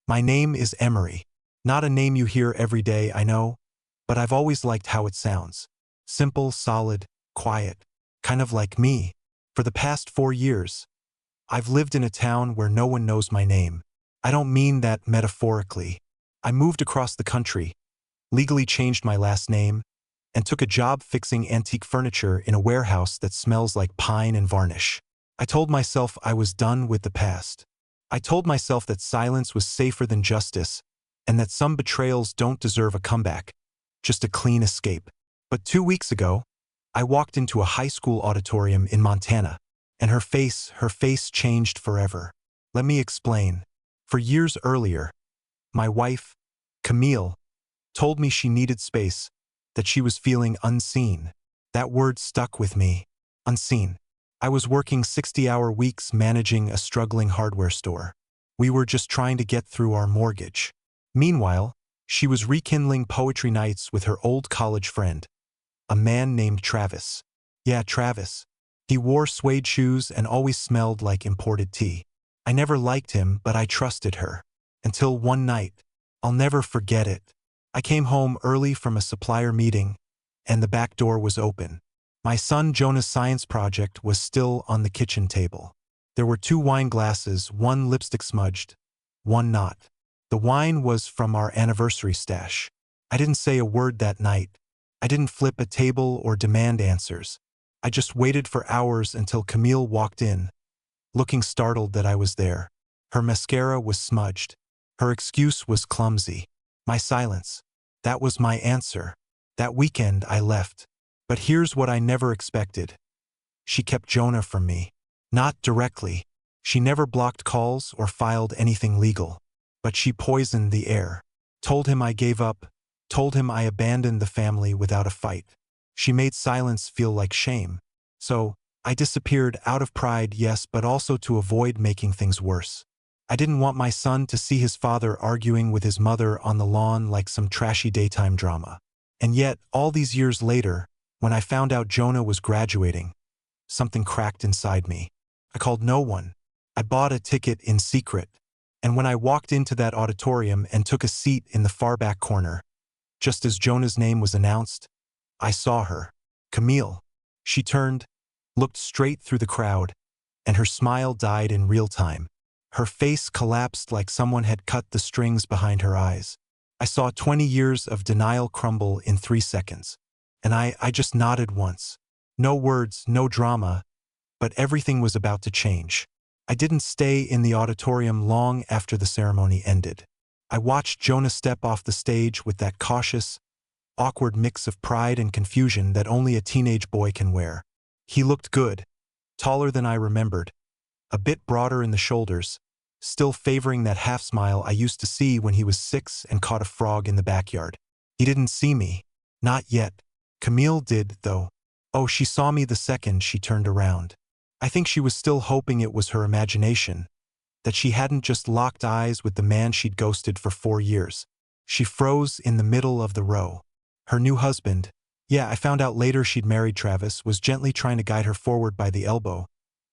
My name is Emery. Not a name you hear every day, I know, but I've always liked how it sounds. Simple, solid, quiet. Kind of like me. For the past 4 years, I've lived in a town where no one knows my name. I don't mean that metaphorically. I moved across the country, legally changed my last name, and took a job fixing antique furniture in a warehouse that smells like pine and varnish. I told myself I was done with the past. I told myself that silence was safer than justice, and that some betrayals don't deserve a comeback, just a clean escape. But 2 weeks ago, I walked into a high school auditorium in Montana, and her face changed forever. Let me explain. For years earlier, my wife, Camille, told me she needed space, that she was feeling unseen. That word stuck with me. Unseen. I was working 60-hour weeks managing a struggling hardware store. We were just trying to get through our mortgage. Meanwhile, she was rekindling poetry nights with her old college friend, a man named Travis. Yeah, Travis. He wore suede shoes and always smelled like imported tea. I never liked him, but I trusted her. Until one night, I'll never forget it. I came home early from a supplier meeting, and the back door was open. My son Jonah's science project was still on the kitchen table. There were 2 wine glasses, one lipstick smudged, one not. The wine was from our anniversary stash. I didn't say a word that night. I didn't flip a table or demand answers. I just waited for hours until Camille walked in, looking startled that I was there. Her mascara was smudged. Her excuse was clumsy. My silence. That was my answer. That weekend I left. But here's what I never expected. She kept Jonah from me. Not directly. She never blocked calls or filed anything legal. But she poisoned the air. Told him I gave up. Told him I abandoned the family without a fight. She made silence feel like shame. So, I disappeared out of pride, yes, but also to avoid making things worse. I didn't want my son to see his father arguing with his mother on the lawn like some trashy daytime drama. And yet, all these years later, when I found out Jonah was graduating, something cracked inside me. I called no one. I bought a ticket in secret. And when I walked into that auditorium and took a seat in the far back corner, just as Jonah's name was announced, I saw her. Camille. She turned, looked straight through the crowd, and her smile died in real time. Her face collapsed like someone had cut the strings behind her eyes. I saw 20 years of denial crumble in 3 seconds. And I just nodded once. No words, no drama, but everything was about to change. I didn't stay in the auditorium long after the ceremony ended. I watched Jonah step off the stage with that cautious, awkward mix of pride and confusion that only a teenage boy can wear. He looked good, taller than I remembered, a bit broader in the shoulders, still favoring that half smile I used to see when he was 6 and caught a frog in the backyard. He didn't see me. Not yet. Camille did, though. Oh, she saw me the second she turned around. I think she was still hoping it was her imagination, that she hadn't just locked eyes with the man she'd ghosted for 4 years. She froze in the middle of the row. Her new husband, yeah, I found out later she'd married Travis, was gently trying to guide her forward by the elbow,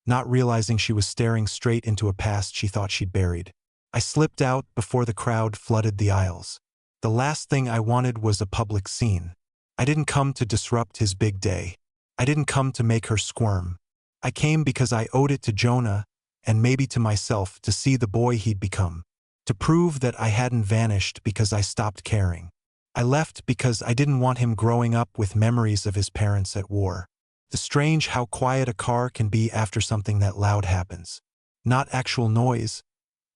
not realizing she was staring straight into a past she thought she'd buried. I slipped out before the crowd flooded the aisles. The last thing I wanted was a public scene. I didn't come to disrupt his big day. I didn't come to make her squirm. I came because I owed it to Jonah, and maybe to myself, to see the boy he'd become. To prove that I hadn't vanished because I stopped caring. I left because I didn't want him growing up with memories of his parents at war. The strange how quiet a car can be after something that loud happens. Not actual noise,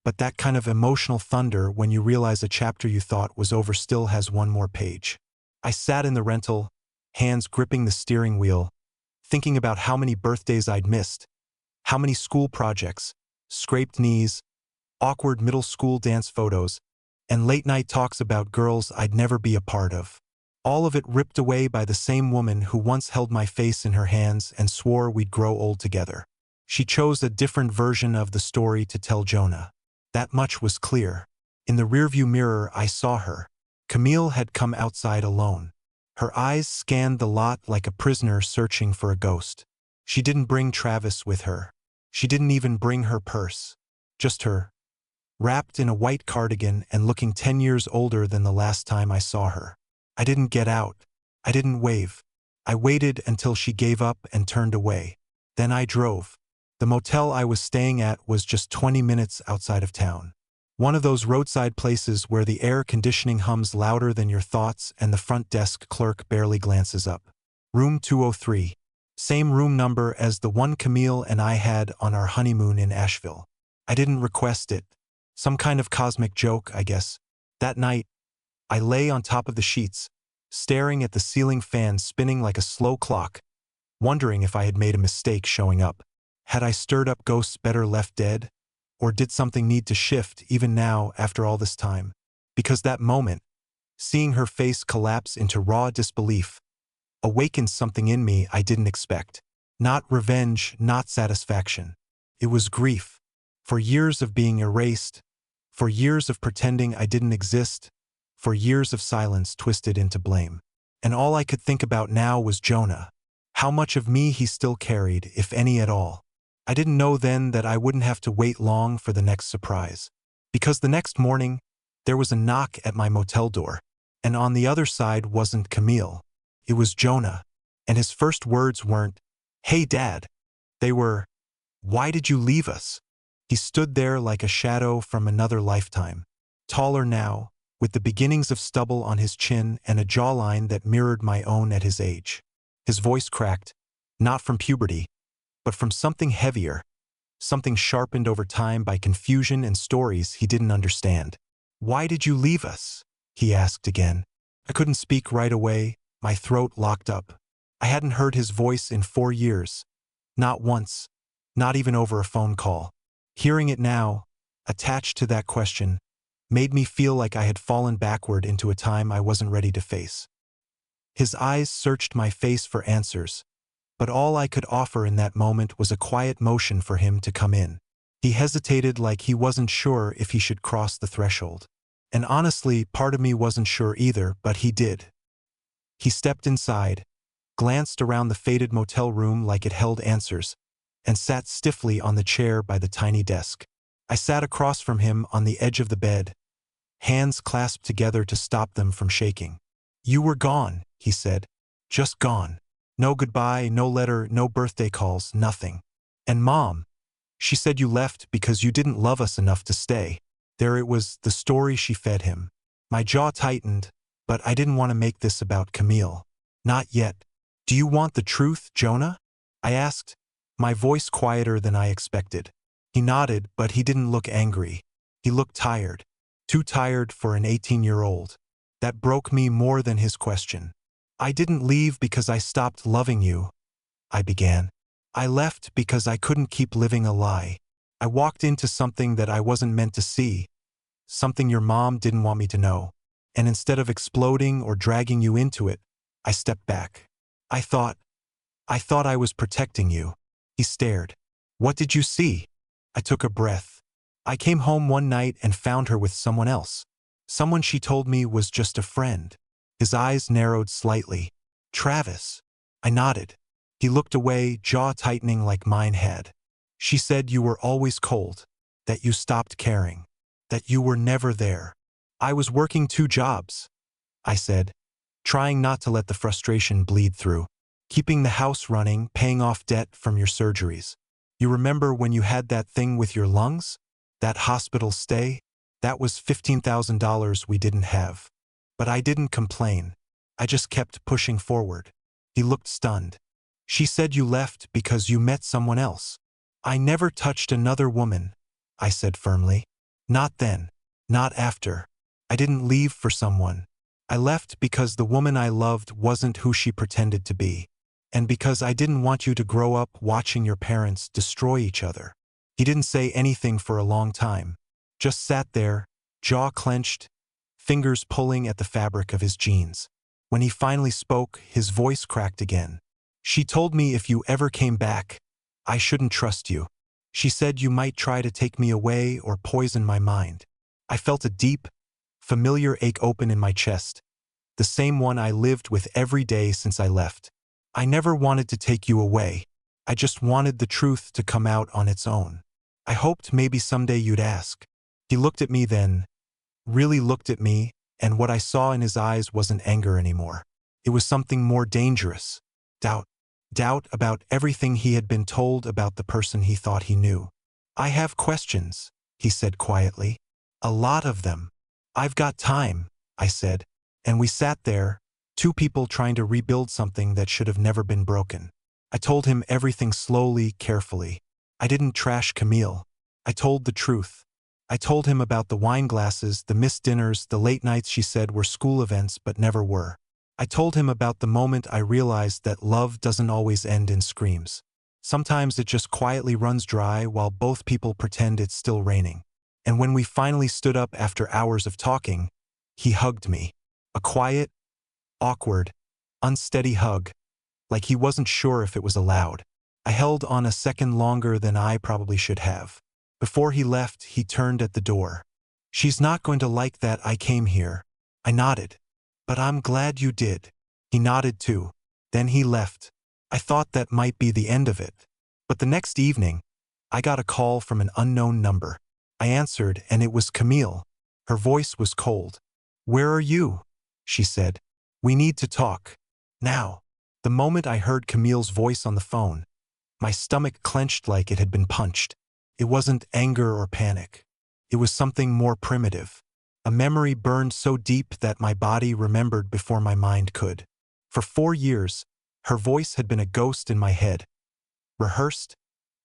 but that kind of emotional thunder when you realize a chapter you thought was over still has one more page. I sat in the rental, hands gripping the steering wheel, thinking about how many birthdays I'd missed, how many school projects, scraped knees, awkward middle school dance photos, and late-night talks about girls I'd never be a part of. All of it ripped away by the same woman who once held my face in her hands and swore we'd grow old together. She chose a different version of the story to tell Jonah. That much was clear. In the rearview mirror, I saw her. Camille had come outside alone. Her eyes scanned the lot like a prisoner searching for a ghost. She didn't bring Travis with her. She didn't even bring her purse. Just her wrapped in a white cardigan and looking 10 years older than the last time I saw her. I didn't get out. I didn't wave. I waited until she gave up and turned away. Then I drove. The motel I was staying at was just 20 minutes outside of town. One of those roadside places where the air conditioning hums louder than your thoughts and the front desk clerk barely glances up. Room 203. Same room number as the one Camille and I had on our honeymoon in Asheville. I didn't request it. Some kind of cosmic joke, I guess. That night, I lay on top of the sheets, staring at the ceiling fan spinning like a slow clock, wondering if I had made a mistake showing up. Had I stirred up ghosts better left dead? Or did something need to shift even now after all this time? Because that moment, seeing her face collapse into raw disbelief, awakened something in me I didn't expect. Not revenge, not satisfaction. It was grief. For years of being erased, for years of pretending I didn't exist, for years of silence twisted into blame. And all I could think about now was Jonah. How much of me he still carried, if any at all. I didn't know then that I wouldn't have to wait long for the next surprise. Because the next morning, there was a knock at my motel door. And on the other side wasn't Camille. It was Jonah. And his first words weren't, "Hey, Dad." They were, "Why did you leave us?" He stood there like a shadow from another lifetime. Taller now, with the beginnings of stubble on his chin and a jawline that mirrored my own at his age. His voice cracked, not from puberty, but from something heavier, something sharpened over time by confusion and stories he didn't understand. "Why did you leave us?" he asked again. I couldn't speak right away, my throat locked up. I hadn't heard his voice in 4 years. Not once, not even over a phone call. Hearing it now, attached to that question, made me feel like I had fallen backward into a time I wasn't ready to face. His eyes searched my face for answers, but all I could offer in that moment was a quiet motion for him to come in. He hesitated like he wasn't sure if he should cross the threshold. And honestly, part of me wasn't sure either, but he did. He stepped inside, glanced around the faded motel room like it held answers, and sat stiffly on the chair by the tiny desk. I sat across from him on the edge of the bed, hands clasped together to stop them from shaking. "You were gone," he said. "Just gone. No goodbye, no letter, no birthday calls, nothing. And Mom, she said you left because you didn't love us enough to stay." There it was, the story she fed him. My jaw tightened, but I didn't want to make this about Camille. Not yet. "Do you want the truth, Jonah?" I asked, my voice quieter than I expected. He nodded, but he didn't look angry. He looked tired. Too tired for an 18-year-old. That broke me more than his question. "I didn't leave because I stopped loving you," I began. "I left because I couldn't keep living a lie. I walked into something that I wasn't meant to see, something your mom didn't want me to know. And instead of exploding or dragging you into it, I stepped back. I thought I was protecting you." He stared. "What did you see?" I took a breath. "I came home one night and found her with someone else. Someone she told me was just a friend." His eyes narrowed slightly. "Travis." I nodded. He looked away, jaw tightening like mine had. "She said you were always cold, that you stopped caring, that you were never there." "I was working 2 jobs," I said, trying not to let the frustration bleed through. "Keeping the house running, paying off debt from your surgeries. You remember when you had that thing with your lungs? That hospital stay? That was $15,000 we didn't have." But I didn't complain. I just kept pushing forward. He looked stunned. "She said you left because you met someone else." "I never touched another woman," I said firmly. "Not then. Not after. I didn't leave for someone. I left because the woman I loved wasn't who she pretended to be. And because I didn't want you to grow up watching your parents destroy each other." He didn't say anything for a long time. Just sat there, jaw clenched, fingers pulling at the fabric of his jeans. When he finally spoke, his voice cracked again. "She told me if you ever came back, I shouldn't trust you. She said you might try to take me away or poison my mind." I felt a deep, familiar ache open in my chest, the same one I lived with every day since I left. "I never wanted to take you away. I just wanted the truth to come out on its own. I hoped maybe someday you'd ask." He looked at me then, really looked at me, and what I saw in his eyes wasn't anger anymore. It was something more dangerous. Doubt. Doubt about everything he had been told about the person he thought he knew. I have questions, he said quietly. A lot of them. I've got time, I said. And we sat there, two people trying to rebuild something that should have never been broken. I told him everything slowly, carefully. I didn't trash Camille. I told the truth. I told him about the wine glasses, the missed dinners, the late nights she said were school events but never were. I told him about the moment I realized that love doesn't always end in screams. Sometimes it just quietly runs dry while both people pretend it's still raining. And when we finally stood up after hours of talking, he hugged me. A quiet, awkward, unsteady hug, like he wasn't sure if it was allowed. I held on a second longer than I probably should have. Before he left, he turned at the door. She's not going to like that I came here. I nodded. But I'm glad you did. He nodded too. Then he left. I thought that might be the end of it. But the next evening, I got a call from an unknown number. I answered, and it was Camille. Her voice was cold. "Where are you?" she said. "We need to talk. Now." The moment I heard Camille's voice on the phone, my stomach clenched like it had been punched. It wasn't anger or panic. It was something more primitive. A memory burned so deep that my body remembered before my mind could. For 4 years, her voice had been a ghost in my head. Rehearsed,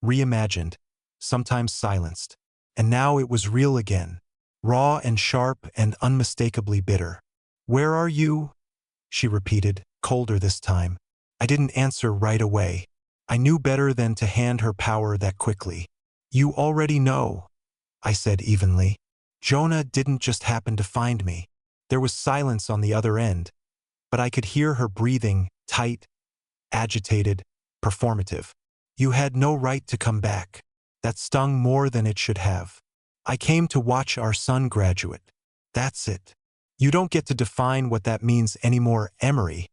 reimagined, sometimes silenced. And now it was real again. Raw and sharp and unmistakably bitter. "Where are you?" she repeated, colder this time. I didn't answer right away. I knew better than to hand her power that quickly. "You already know," I said evenly. Jonah didn't just happen to find me. There was silence on the other end, but I could hear her breathing, tight, agitated, performative. "You had no right to come back." That stung more than it should have. "I came to watch our son graduate. That's it. You don't get to define what that means anymore, Emery,"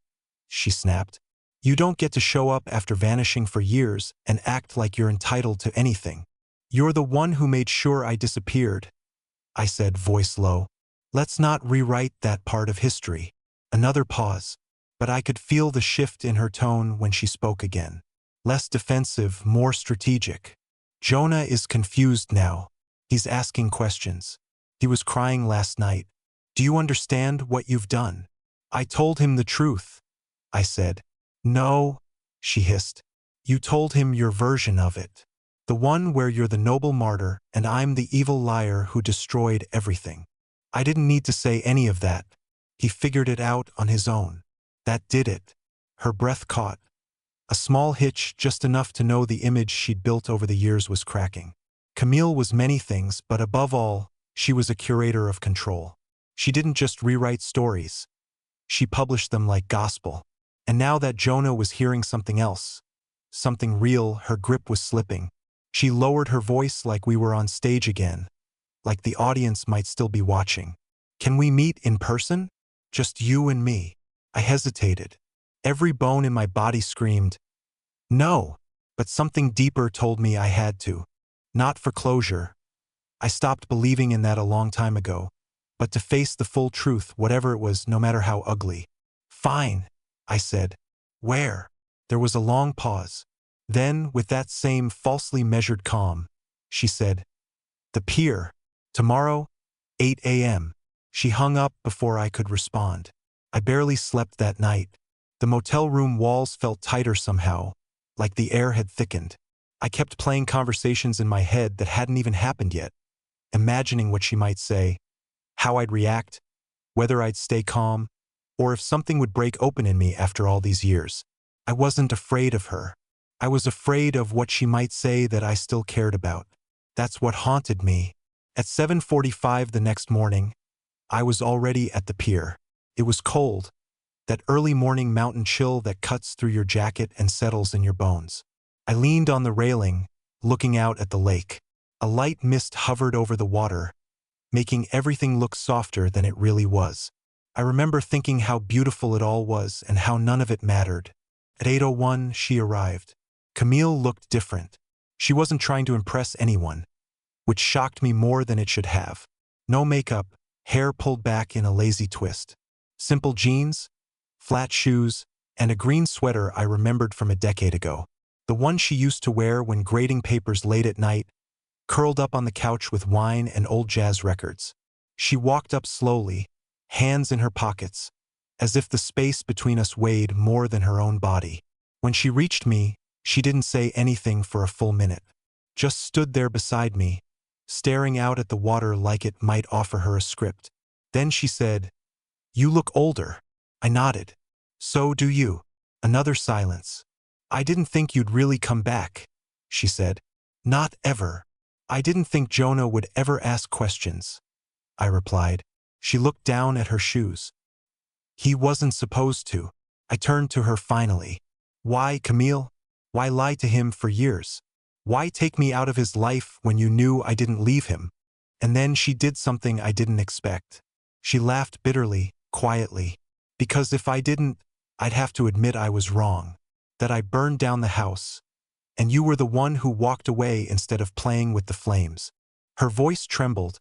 she snapped. "You don't get to show up after vanishing for years and act like you're entitled to anything. You're the one who made sure I disappeared," I said, voice low. "Let's not rewrite that part of history." Another pause, but I could feel the shift in her tone when she spoke again. Less defensive, more strategic. "Jonah is confused now. He's asking questions. He was crying last night. Do you understand what you've done?" "I told him the truth," I said. "No," she hissed. "You told him your version of it. The one where you're the noble martyr and I'm the evil liar who destroyed everything. I didn't need to say any of that. He figured it out on his own. That did it." Her breath caught. A small hitch, just enough to know the image she'd built over the years was cracking. Camille was many things, but above all, she was a curator of control. She didn't just rewrite stories. She published them like gospel. And now that Jonah was hearing something else, something real, her grip was slipping. She lowered her voice like we were on stage again, like the audience might still be watching. "Can we meet in person? Just you and me?" I hesitated. Every bone in my body screamed, "No," but something deeper told me I had to. Not for closure. I stopped believing in that a long time ago, but to face the full truth, whatever it was, no matter how ugly. "Fine," I said. "Where?" There was a long pause. Then, with that same falsely measured calm, she said, "The pier. Tomorrow, 8 a.m. She hung up before I could respond. I barely slept that night. The motel room walls felt tighter somehow, like the air had thickened. I kept playing conversations in my head that hadn't even happened yet, imagining what she might say, how I'd react, whether I'd stay calm, or if something would break open in me after all these years. I wasn't afraid of her. I was afraid of what she might say that I still cared about. That's what haunted me. At 7:45 the next morning, I was already at the pier. It was cold, that early morning mountain chill that cuts through your jacket and settles in your bones. I leaned on the railing, looking out at the lake. A light mist hovered over the water, making everything look softer than it really was. I remember thinking how beautiful it all was and how none of it mattered. At 8:01, she arrived. Camille looked different. She wasn't trying to impress anyone. which shocked me more than it should have. No makeup, hair pulled back in a lazy twist. Simple jeans, flat shoes, and a green sweater I remembered from a decade ago. The one she used to wear when grading papers late at night, curled up on the couch with wine and old jazz records. She walked up slowly, hands in her pockets, as if the space between us weighed more than her own body. When she reached me, she didn't say anything for a full minute. Just stood there beside me, staring out at the water like it might offer her a script. Then she said, "You look older." I nodded. "So do you." Another silence. "I didn't think you'd really come back," she said. "Not ever." "I didn't think Jonah would ever ask questions," I replied. She looked down at her shoes. "He wasn't supposed to." I turned to her finally. "Why, Camille? Why lie to him for years? Why take me out of his life when you knew I didn't leave him?" And then she did something I didn't expect. She laughed bitterly, quietly. "Because if I didn't, I'd have to admit I was wrong. That I burned down the house. And you were the one who walked away instead of playing with the flames." Her voice trembled,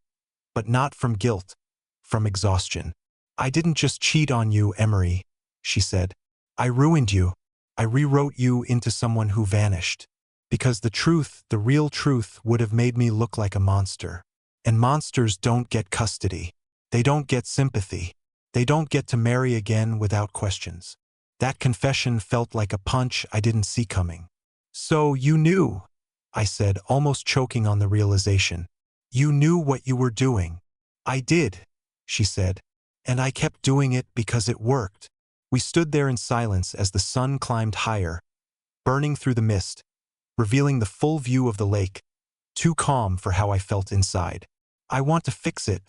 but not from guilt, from exhaustion. "I didn't just cheat on you, Emery," she said. "I ruined you. I rewrote you into someone who vanished. Because the truth, the real truth, would have made me look like a monster. And monsters don't get custody. They don't get sympathy. They don't get to marry again without questions." That confession felt like a punch I didn't see coming. "So you knew," I said, almost choking on the realization. "You knew what you were doing." "I did," she said. "And I kept doing it because it worked." We stood there in silence as the sun climbed higher, burning through the mist, revealing the full view of the lake, too calm for how I felt inside. "I want to fix it,"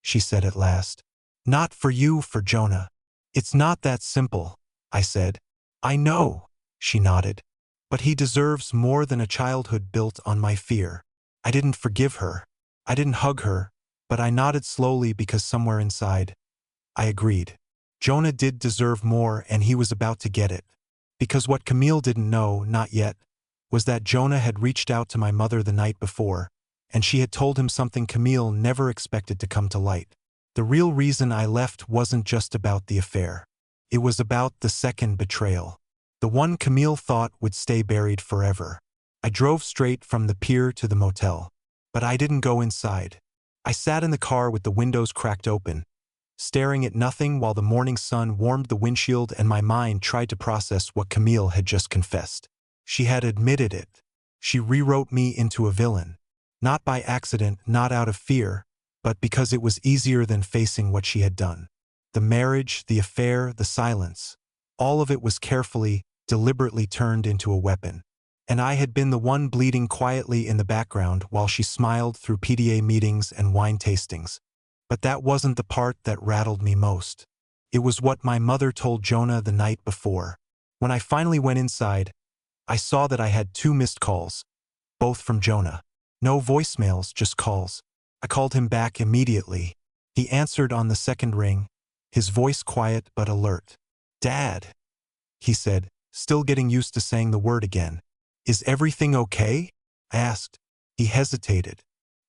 she said at last. "Not for you, for Jonah." "It's not that simple," I said. "I know," she nodded. "But he deserves more than a childhood built on my fear." I didn't forgive her. I didn't hug her, but I nodded slowly because somewhere inside, I agreed. Jonah did deserve more, and he was about to get it. Because what Camille didn't know, not yet, was that Jonah had reached out to my mother the night before, and she had told him something Camille never expected to come to light. The real reason I left wasn't just about the affair. It was about the second betrayal. The one Camille thought would stay buried forever. I drove straight from the pier to the motel. But I didn't go inside. I sat in the car with the windows cracked open, staring at nothing while the morning sun warmed the windshield and my mind tried to process what Camille had just confessed. She had admitted it. She rewrote me into a villain. Not by accident, not out of fear, but because it was easier than facing what she had done. The marriage, the affair, the silence, all of it was carefully, deliberately turned into a weapon. And I had been the one bleeding quietly in the background while she smiled through PDA meetings and wine tastings. But that wasn't the part that rattled me most. It was what my mother told Jonah the night before. When I finally went inside, I saw that I had 2 missed calls, both from Jonah. No voicemails, just calls. I called him back immediately. He answered on the second ring, his voice quiet but alert. "Dad," he said, still getting used to saying the word again. "Is everything okay?" I asked. He hesitated.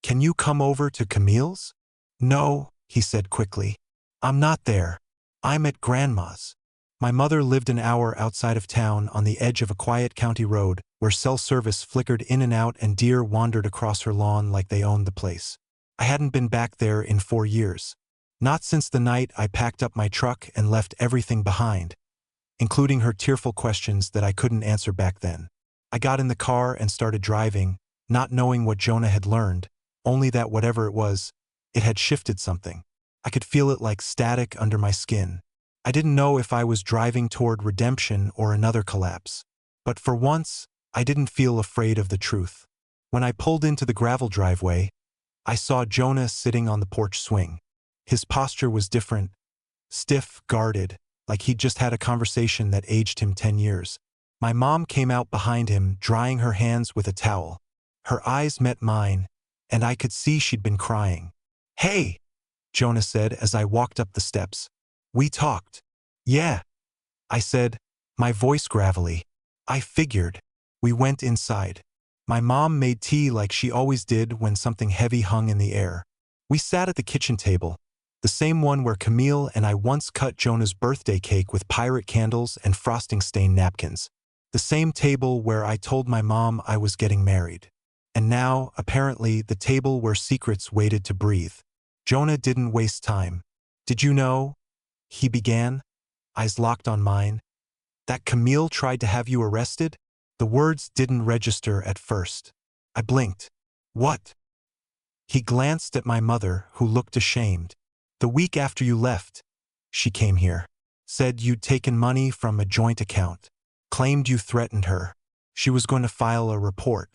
"Can you come over to Camille's?" "No," he said quickly. "I'm not there. I'm at Grandma's." My mother lived an hour outside of town on the edge of a quiet county road where cell service flickered in and out and deer wandered across her lawn like they owned the place. I hadn't been back there in 4 years. Not since the night I packed up my truck and left everything behind, including her tearful questions that I couldn't answer back then. I got in the car and started driving, not knowing what Jonah had learned, only that whatever it was, it had shifted something. I could feel it like static under my skin. I didn't know if I was driving toward redemption or another collapse. But for once, I didn't feel afraid of the truth. When I pulled into the gravel driveway, I saw Jonah sitting on the porch swing. His posture was different, stiff, guarded, like he'd just had a conversation that aged him 10 years. My mom came out behind him, drying her hands with a towel. Her eyes met mine, and I could see she'd been crying. "Hey," Jonah said as I walked up the steps. "We talked." "Yeah," I said, my voice gravelly. "I figured." We went inside. My mom made tea like she always did when something heavy hung in the air. We sat at the kitchen table, the same one where Camille and I once cut Jonah's birthday cake with pirate candles and frosting-stained napkins. The same table where I told my mom I was getting married. And now, apparently, the table where secrets waited to breathe. Jonah didn't waste time. "Did you know," he began, eyes locked on mine, "that Camille tried to have you arrested?" The words didn't register at first. I blinked. "What?" He glanced at my mother, who looked ashamed. "The week after you left, she came here. Said you'd taken money from a joint account. Claimed you threatened her. She was going to file a report.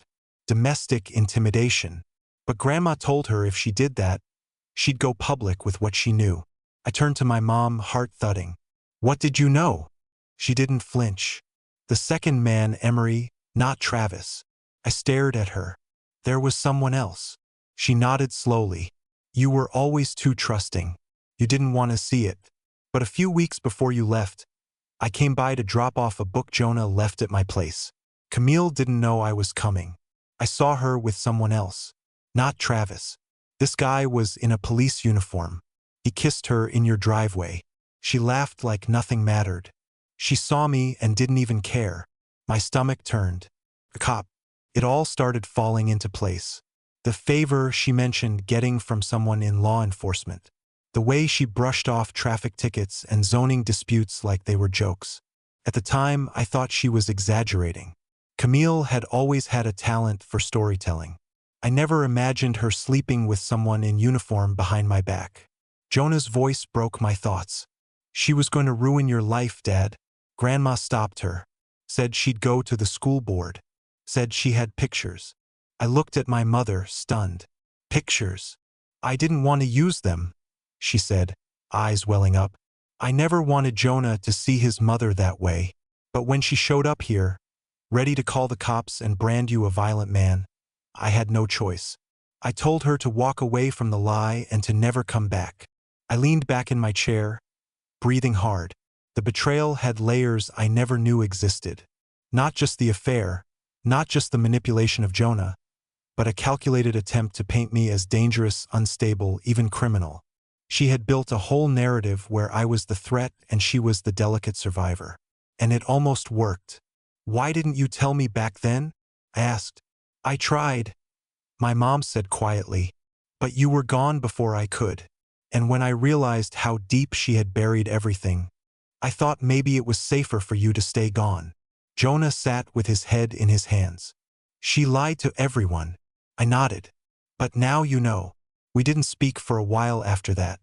Domestic intimidation. But Grandma told her if she did that, she'd go public with what she knew." I turned to my mom, heart thudding. "What did you know?" She didn't flinch. "The second man, Emery, not Travis." I stared at her. "There was someone else." She nodded slowly. "You were always too trusting. You didn't want to see it. But a few weeks before you left, I came by to drop off a book Jonah left at my place. Camille didn't know I was coming. I saw her with someone else. Not Travis. This guy was in a police uniform. He kissed her in your driveway. She laughed like nothing mattered. She saw me and didn't even care." My stomach turned. "A cop." It all started falling into place. The favor she mentioned getting from someone in law enforcement. The way she brushed off traffic tickets and zoning disputes like they were jokes. At the time, I thought she was exaggerating. Camille had always had a talent for storytelling. I never imagined her sleeping with someone in uniform behind my back. Jonah's voice broke my thoughts. "She was going to ruin your life, Dad." Grandma stopped her. Said she'd go to the school board. Said she had pictures. I looked at my mother, stunned. "Pictures?" "I didn't want to use them," she said, eyes welling up. "I never wanted Jonah to see his mother that way. But when she showed up here, ready to call the cops and brand you a violent man, I had no choice. I told her to walk away from the lie and to never come back." I leaned back in my chair, breathing hard. The betrayal had layers I never knew existed. Not just the affair, not just the manipulation of Jonah, but a calculated attempt to paint me as dangerous, unstable, even criminal. She had built a whole narrative where I was the threat and she was the delicate survivor. And it almost worked. "Why didn't you tell me back then?" I asked. "I tried," my mom said quietly, "but you were gone before I could. And when I realized how deep she had buried everything, I thought maybe it was safer for you to stay gone." Jonah sat with his head in his hands. "She lied to everyone." I nodded. "But now you know." We didn't speak for a while after that.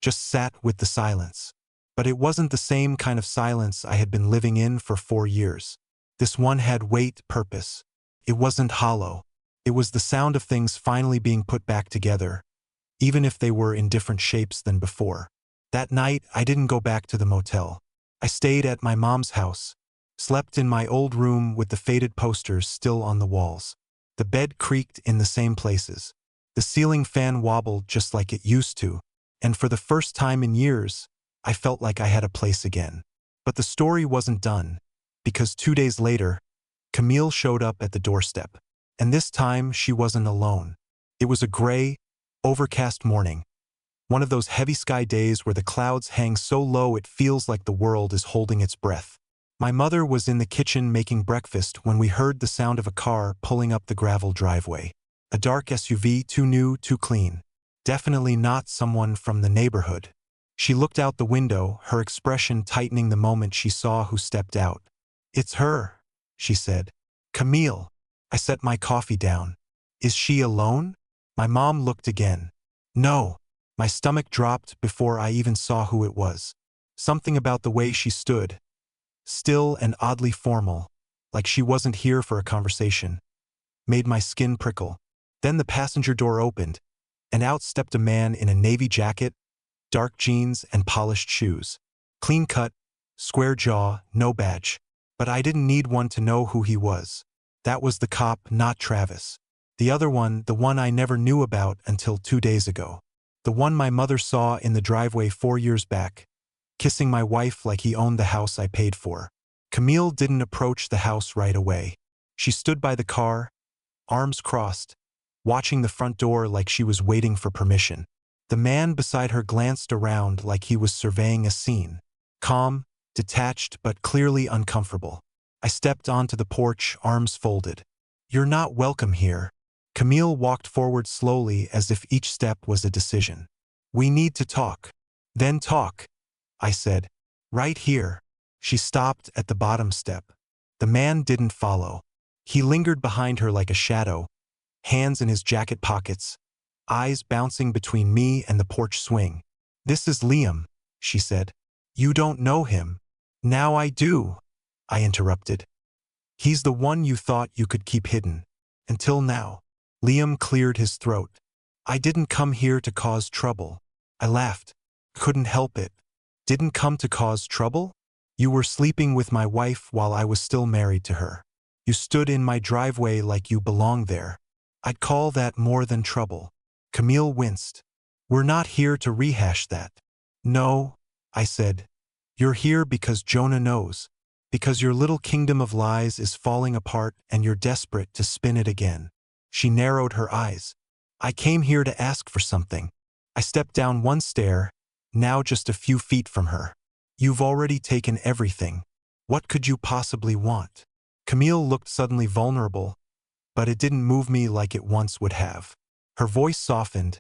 Just sat with the silence. But it wasn't the same kind of silence I had been living in for 4 years. This one had weight, purpose. It wasn't hollow. It was the sound of things finally being put back together, even if they were in different shapes than before. That night, I didn't go back to the motel. I stayed at my mom's house, slept in my old room with the faded posters still on the walls. The bed creaked in the same places. The ceiling fan wobbled just like it used to, and for the first time in years, I felt like I had a place again. But the story wasn't done, because 2 days later, Camille showed up at the doorstep. And this time, she wasn't alone. It was a gray, overcast morning. One of those heavy sky days where the clouds hang so low it feels like the world is holding its breath. My mother was in the kitchen making breakfast when we heard the sound of a car pulling up the gravel driveway. A dark SUV, too new, too clean. Definitely not someone from the neighborhood. She looked out the window, her expression tightening the moment she saw who stepped out. "It's her," she said. "Camille." I set my coffee down. "Is she alone?" My mom looked again. "No." My stomach dropped before I even saw who it was. Something about the way she stood, still and oddly formal, like she wasn't here for a conversation, made my skin prickle. Then the passenger door opened, and out stepped a man in a navy jacket, dark jeans, and polished shoes. Clean cut, square jaw, no badge. But I didn't need one to know who he was. That was the cop, not Travis. The other one, the one I never knew about until 2 days ago. The one my mother saw in the driveway 4 years back, kissing my wife like he owned the house I paid for. Camille didn't approach the house right away. She stood by the car, arms crossed, watching the front door like she was waiting for permission. The man beside her glanced around like he was surveying a scene. Calm, detached, but clearly uncomfortable. I stepped onto the porch, arms folded. "You're not welcome here." Camille walked forward slowly as if each step was a decision. "We need to talk." "Then talk," I said. "Right here." She stopped at the bottom step. The man didn't follow. He lingered behind her like a shadow, hands in his jacket pockets, eyes bouncing between me and the porch swing. "This is Liam," she said. "You don't know him." "Now I do," I interrupted. "He's the one you thought you could keep hidden. Until now." Liam cleared his throat. "I didn't come here to cause trouble." I laughed. "Couldn't help it." "Didn't come to cause trouble?" "You were sleeping with my wife while I was still married to her. You stood in my driveway like you belonged there. I'd call that more than trouble." Camille winced. "We're not here to rehash that." "No," I said. "You're here because Jonah knows. Because your little kingdom of lies is falling apart and you're desperate to spin it again." She narrowed her eyes. "I came here to ask for something." I stepped down one stair, now just a few feet from her. "You've already taken everything. What could you possibly want?" Camille looked suddenly vulnerable, but it didn't move me like it once would have. Her voice softened,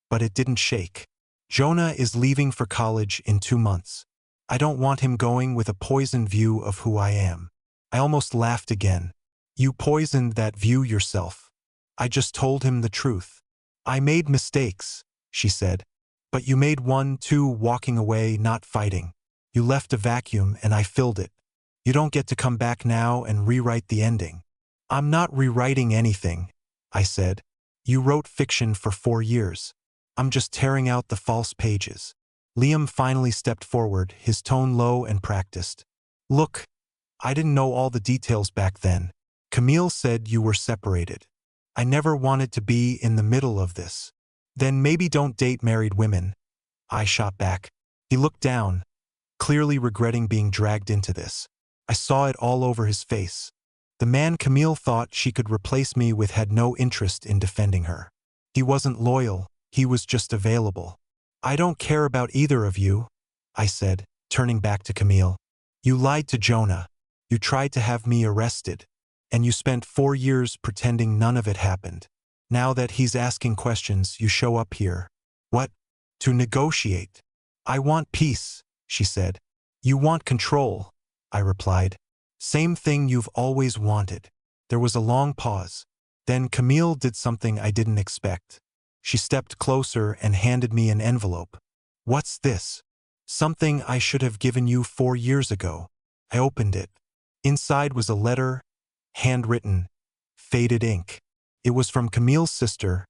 but it didn't shake. "Jonah is leaving for college in 2 months. I don't want him going with a poisoned view of who I am." I almost laughed again. "You poisoned that view yourself." I just told him the truth. "I made mistakes," she said. "But you made one too, walking away, not fighting. You left a vacuum and I filled it. You don't get to come back now and rewrite the ending." "I'm not rewriting anything," I said. "You wrote fiction for 4 years. I'm just tearing out the false pages." Liam finally stepped forward, his tone low and practiced. "Look, I didn't know all the details back then. Camille said you were separated. I never wanted to be in the middle of this." "Then maybe don't date married women," I shot back. He looked down, clearly regretting being dragged into this. I saw it all over his face. The man Camille thought she could replace me with had no interest in defending her. He wasn't loyal, he was just available. "I don't care about either of you," I said, turning back to Camille. "You lied to Jonah. You tried to have me arrested. And you spent 4 years pretending none of it happened. Now that he's asking questions, you show up here. What? To negotiate." "I want peace," she said. "You want control," I replied. "Same thing you've always wanted." There was a long pause. Then Camille did something I didn't expect. She stepped closer and handed me an envelope. "What's this?" "Something I should have given you 4 years ago." I opened it. Inside was a letter, handwritten, faded ink. It was from Camille's sister,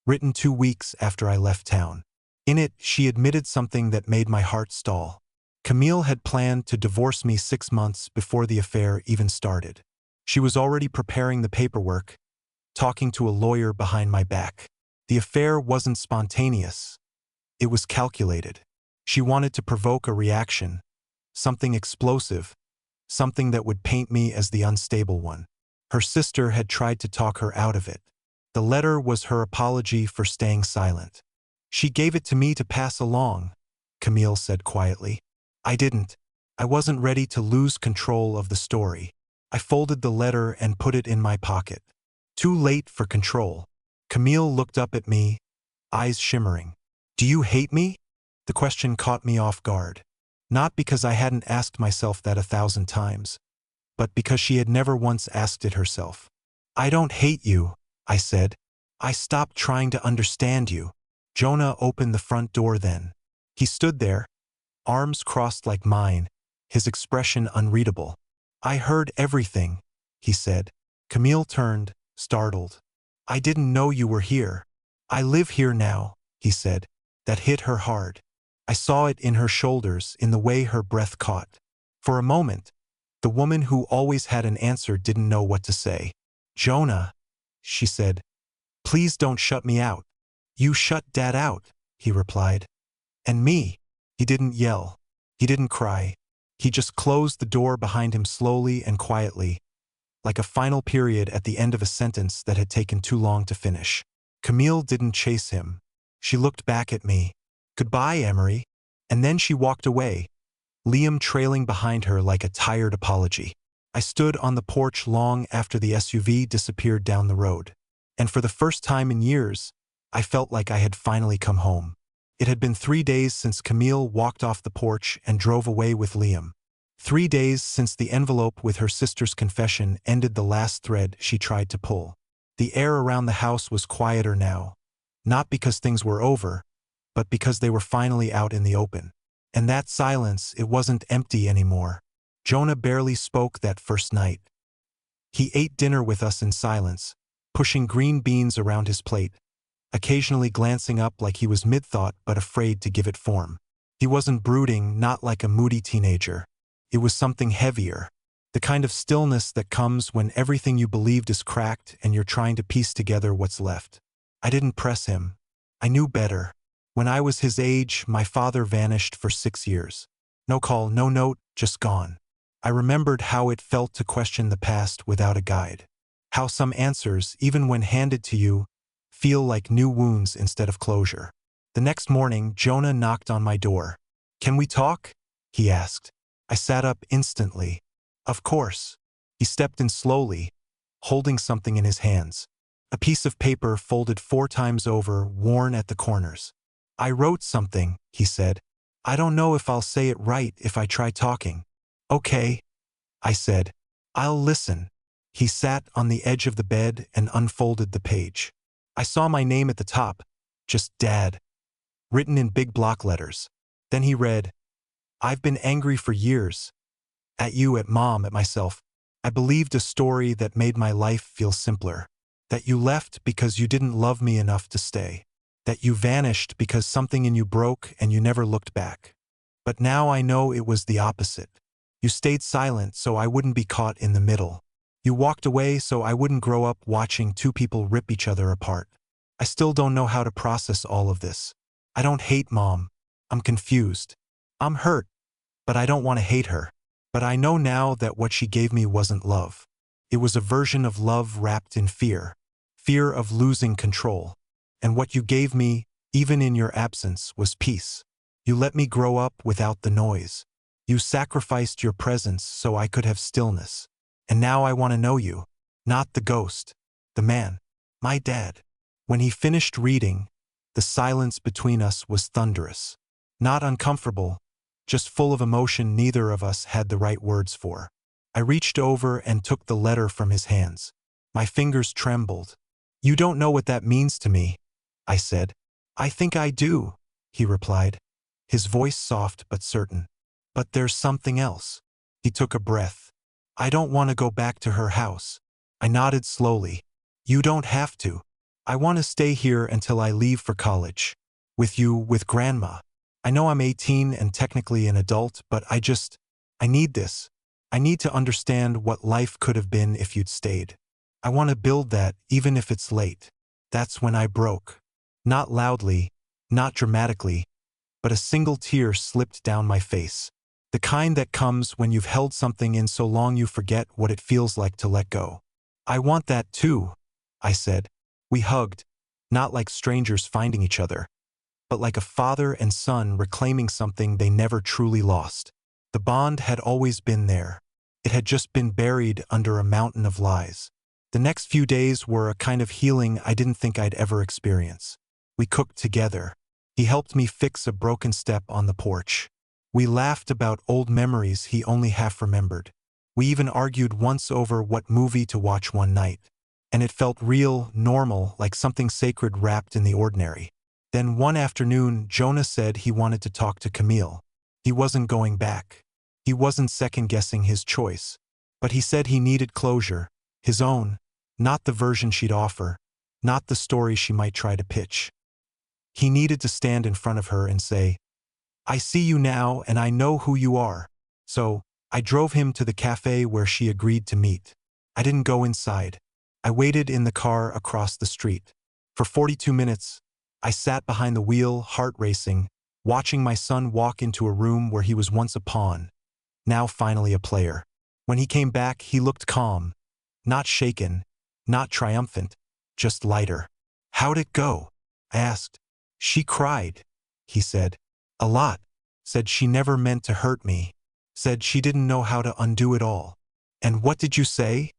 written 2 weeks after I left town. In it, she admitted something that made my heart stall. Camille had planned to divorce me 6 months before the affair even started. She was already preparing the paperwork, talking to a lawyer behind my back. The affair wasn't spontaneous. It was calculated. She wanted to provoke a reaction, something explosive, something that would paint me as the unstable one. Her sister had tried to talk her out of it. The letter was her apology for staying silent. "She gave it to me to pass along," Camille said quietly. "I didn't. I wasn't ready to lose control of the story." I folded the letter and put it in my pocket. Too late for control. Camille looked up at me, eyes shimmering. "Do you hate me?" The question caught me off guard. Not because I hadn't asked myself that 1,000 times, but because she had never once asked it herself. "I don't hate you," I said. "I stopped trying to understand you." Jonah opened the front door then. He stood there, arms crossed like mine, his expression unreadable. "I heard everything," he said. Camille turned, startled. "I didn't know you were here." "I live here now," he said. That hit her hard. I saw it in her shoulders, in the way her breath caught. For a moment, the woman who always had an answer didn't know what to say. "Jonah," she said, "please don't shut me out." "You shut Dad out," he replied. "And me." He didn't yell. He didn't cry. He just closed the door behind him slowly and quietly, like a final period at the end of a sentence that had taken too long to finish. Camille didn't chase him. She looked back at me. "Goodbye, Emery." And then she walked away, Liam trailing behind her like a tired apology. I stood on the porch long after the SUV disappeared down the road. And for the first time in years, I felt like I had finally come home. It had been 3 days since Camille walked off the porch and drove away with Liam. 3 days since the envelope with her sister's confession ended the last thread she tried to pull. The air around the house was quieter now, not because things were over, but because they were finally out in the open. And that silence, it wasn't empty anymore. Jonah barely spoke that first night. He ate dinner with us in silence, pushing green beans around his plate, occasionally glancing up like he was mid-thought but afraid to give it form. He wasn't brooding, not like a moody teenager. It was something heavier, the kind of stillness that comes when everything you believed is cracked and you're trying to piece together what's left. I didn't press him. I knew better. When I was his age, my father vanished for 6 years. No call, no note, just gone. I remembered how it felt to question the past without a guide. How some answers, even when handed to you, feel like new wounds instead of closure. The next morning, Jonah knocked on my door. "Can we talk?" he asked. I sat up instantly. "Of course." He stepped in slowly, holding something in his hands. A piece of paper folded 4 times over, worn at the corners. "I wrote something," he said. "I don't know if I'll say it right if I try talking." "Okay," I said. "I'll listen." He sat on the edge of the bed and unfolded the page. I saw my name at the top, just Dad, written in big block letters. Then he read, "I've been angry for years. At you, at Mom, at myself. I believed a story that made my life feel simpler. That you left because you didn't love me enough to stay. That you vanished because something in you broke and you never looked back. But now I know it was the opposite. You stayed silent so I wouldn't be caught in the middle. You walked away so I wouldn't grow up watching 2 people rip each other apart. I still don't know how to process all of this. I don't hate Mom. I'm confused. I'm hurt, but I don't want to hate her. But I know now that what she gave me wasn't love. It was a version of love wrapped in fear. Fear of losing control. And what you gave me, even in your absence, was peace. You let me grow up without the noise. You sacrificed your presence so I could have stillness. And now I want to know you. Not the ghost. The man. My dad." When he finished reading, the silence between us was thunderous. Not uncomfortable, just full of emotion neither of us had the right words for. I reached over and took the letter from his hands. My fingers trembled. "You don't know what that means to me," I said. "I think I do," he replied, his voice soft but certain. "But there's something else." He took a breath. "I don't want to go back to her house." I nodded slowly. "You don't have to. I want to stay here until I leave for college. With you, with Grandma. I know I'm 18 and technically an adult, but I need this. I need to understand what life could have been if you'd stayed. I want to build that, even if it's late." That's when I broke. Not loudly, not dramatically, but a single tear slipped down my face. The kind that comes when you've held something in so long you forget what it feels like to let go. "I want that too," I said. We hugged, not like strangers finding each other, but like a father and son reclaiming something they never truly lost. The bond had always been there. It had just been buried under a mountain of lies. The next few days were a kind of healing I didn't think I'd ever experience. We cooked together. He helped me fix a broken step on the porch. We laughed about old memories he only half remembered. We even argued once over what movie to watch one night. And it felt real, normal, like something sacred wrapped in the ordinary. Then one afternoon, Jonah said he wanted to talk to Camille. He wasn't going back. He wasn't second-guessing his choice. But he said he needed closure, his own, not the version she'd offer, not the story she might try to pitch. He needed to stand in front of her and say, "I see you now and I know who you are." So, I drove him to the cafe where she agreed to meet. I didn't go inside. I waited in the car across the street. For 42 minutes, I sat behind the wheel, heart racing, watching my son walk into a room where he was once a pawn, now finally a player. When he came back, he looked calm, Not shaken, not triumphant, just lighter. "How'd it go?" I asked. "She cried," he said. "A lot. Said she never meant to hurt me. Said she didn't know how to undo it all." "And what did you say?"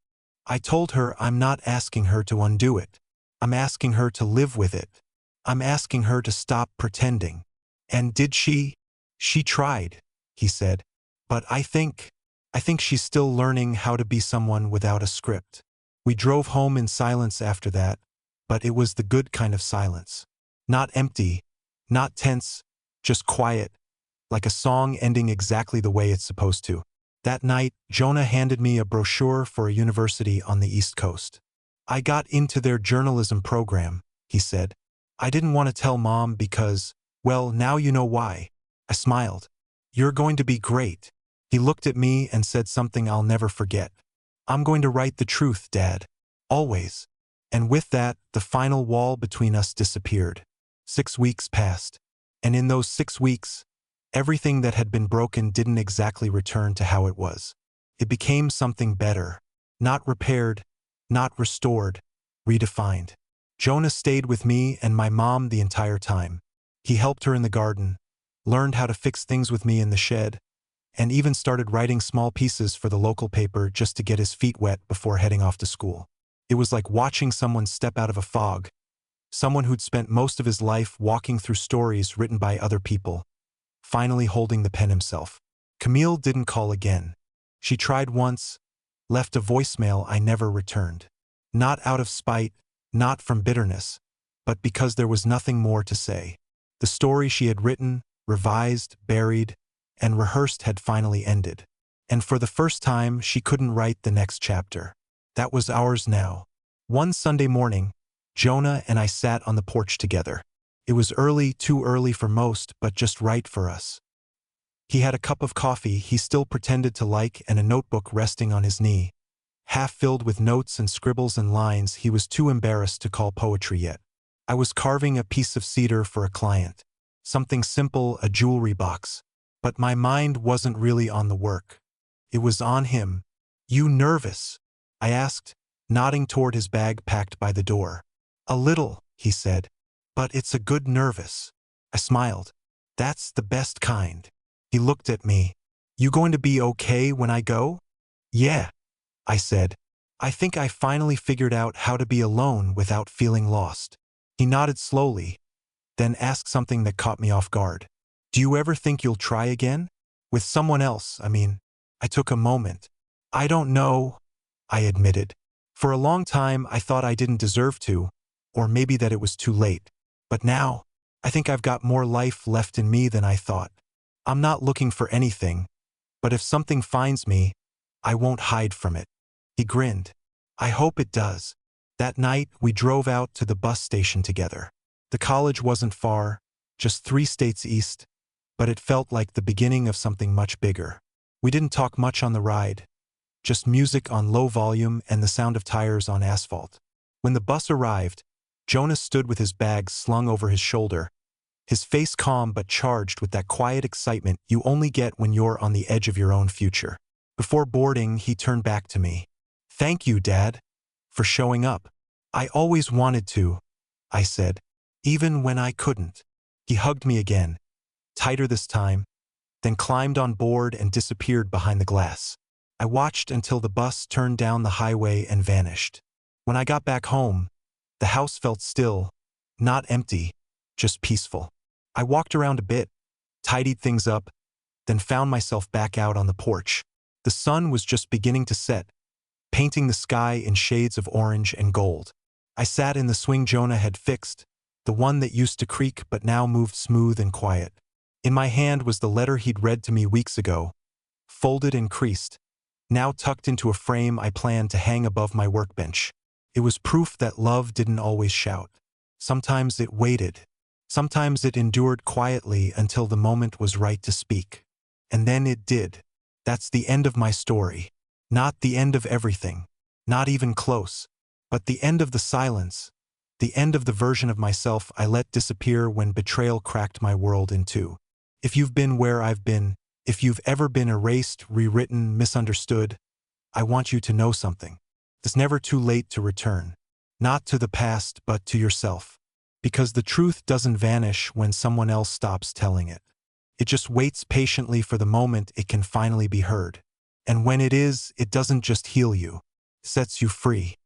"I told her I'm not asking her to undo it. I'm asking her to live with it. I'm asking her to stop pretending." "And did she?" "She tried," he said. "But I think she's still learning how to be someone without a script." We drove home in silence after that, but it was the good kind of silence. Not empty, not tense, just quiet, like a song ending exactly the way it's supposed to. That night, Jonah handed me a brochure for a university on the East Coast. "I got into their journalism program," he said. "I didn't want to tell Mom because, well, now you know why." I smiled. "You're going to be great." He looked at me and said something I'll never forget. "I'm going to write the truth, Dad. Always." And with that, the final wall between us disappeared. 6 weeks passed. And in those 6 weeks, everything that had been broken didn't exactly return to how it was. It became something better. Not repaired, not restored, redefined. Jonah stayed with me and my mom the entire time. He helped her in the garden, learned how to fix things with me in the shed, and even started writing small pieces for the local paper just to get his feet wet before heading off to school. It was like watching someone step out of a fog, someone who'd spent most of his life walking through stories written by other people, finally holding the pen himself. Camille didn't call again. She tried once, left a voicemail I never returned. Not out of spite, not from bitterness, but because there was nothing more to say. The story she had written, revised, buried, and rehearsed had finally ended. And for the first time, she couldn't write the next chapter. That was ours now. One Sunday morning, Jonah and I sat on the porch together. It was early, too early for most, but just right for us. He had a cup of coffee he still pretended to like and a notebook resting on his knee, half filled with notes and scribbles and lines he was too embarrassed to call poetry yet. I was carving a piece of cedar for a client. Something simple, a jewelry box. But my mind wasn't really on the work. It was on him. "You nervous?" I asked, nodding toward his bag packed by the door. "A little," he said. "But it's a good nervous." I smiled. "That's the best kind." He looked at me. "You going to be okay when I go?" "Yeah," I said. "I think I finally figured out how to be alone without feeling lost." He nodded slowly, then asked something that caught me off guard. "Do you ever think you'll try again? With someone else, I mean." I took a moment. "I don't know," I admitted. For a long time, I thought I didn't deserve to, or maybe that it was too late. But now, I think I've got more life left in me than I thought. I'm not looking for anything, but if something finds me, I won't hide from it." He grinned. "I hope it does." That night, we drove out to the bus station together. The college wasn't far, just 3 states east, but it felt like the beginning of something much bigger. We didn't talk much on the ride, just music on low volume and the sound of tires on asphalt. When the bus arrived, Jonas stood with his bags slung over his shoulder, his face calm but charged with that quiet excitement you only get when you're on the edge of your own future. Before boarding, he turned back to me. "Thank you, Dad, for showing up. I always wanted to," I said, "even when I couldn't." He hugged me again, tighter this time, then climbed on board and disappeared behind the glass. I watched until the bus turned down the highway and vanished. When I got back home, the house felt still, not empty, just peaceful. I walked around a bit, tidied things up, then found myself back out on the porch. The sun was just beginning to set, painting the sky in shades of orange and gold. I sat in the swing Jonah had fixed, the one that used to creak but now moved smooth and quiet. In my hand was the letter he'd read to me weeks ago, folded and creased, now tucked into a frame I planned to hang above my workbench. It was proof that love didn't always shout. Sometimes it waited. Sometimes it endured quietly until the moment was right to speak. And then it did. That's the end of my story. Not the end of everything. Not even close. But the end of the silence. The end of the version of myself I let disappear when betrayal cracked my world in two. If you've been where I've been, if you've ever been erased, rewritten, misunderstood, I want you to know something. It's never too late to return. Not to the past, but to yourself. Because the truth doesn't vanish when someone else stops telling it. It just waits patiently for the moment it can finally be heard. And when it is, it doesn't just heal you, it sets you free.